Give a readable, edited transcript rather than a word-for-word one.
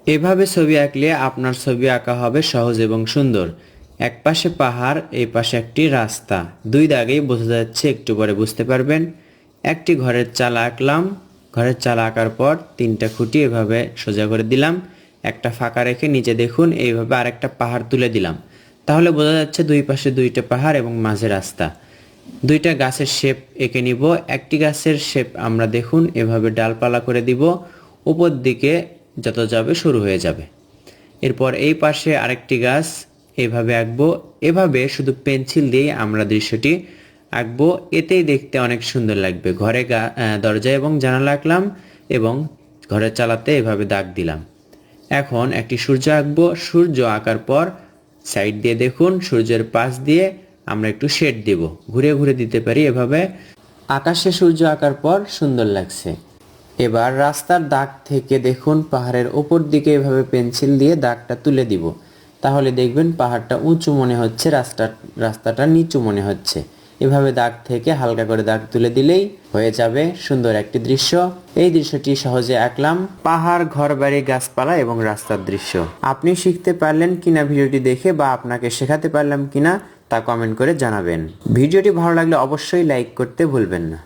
এভাবে ছবি আঁকলে আপনার ছবি আঁকা হবে সহজ এবং সুন্দর। এক পাশে পাহাড়, এই পাশে একটি রাস্তা, দুই দাগেই বোঝা যাচ্ছে, একটু পরে বুঝতে পারবেন। একটি ঘরের চালা আঁকলাম, ঘরের চালা আঁকার পর তিনটা খুঁটি এভাবে সোজা করে দিলাম, একটা ফাঁকা রেখে নিচে দেখুন এইভাবে আরেকটা পাহাড় তুলে দিলাম। তাহলে বোঝা যাচ্ছে দুই পাশে দুইটা পাহাড় এবং মাঝে রাস্তা। দুইটা গাছের শেপ এঁকে নিব। একটি গাছের শেপ আমরা দেখুন এভাবে ডালপালা করে দিব, উপর দিকে যত যাবে শুরু হয়ে যাবে। এরপর এই পাশে আরেকটি গাছ এভাবে আঁকবো। এভাবে শুধু পেন্সিল দিয়ে আমরা দৃশ্যটি আঁকবো, এতেই দেখতে অনেক সুন্দর লাগবে। ঘরে দরজা এবং জানালা আঁকলাম এবং ঘরের চালাতে এভাবে দাগ দিলাম। এখন একটি সূর্য আঁকবো। সূর্য আঁকার পর সাইড দিয়ে দেখুন সূর্যের পাশ দিয়ে আমরা একটু শেড দেব, ঘুরে ঘুরে দিতে পারি এভাবে। আকাশে সূর্য আঁকার পর সুন্দর লাগছে। এবার রাস্তার দাগ থেকে দেখুন পাহাড়ের ওপর দিকে এভাবে পেন্সিল দিয়ে দাগটা তুলে দিব। তাহলে দেখবেন পাহাড়টা উঁচু মনে হচ্ছে, রাস্তাটা নিচু মনে হচ্ছে। এভাবে দাগ থেকে হালকা করে দাগ তুলে দিলেই হয়ে যাবে সুন্দর একটি দৃশ্য। এই দৃশ্যটি সহজে আঁকলাম, পাহাড়, ঘরবাড়ি, গাছপালা এবং রাস্তার দৃশ্য। আপনি শিখতে পারলেন কিনা ভিডিওটি দেখে, বা আপনাকে শেখাতে পারলাম কিনা তা কমেন্ট করে জানাবেন। ভিডিওটি ভালো লাগলে অবশ্যই লাইক করতে ভুলবেন না।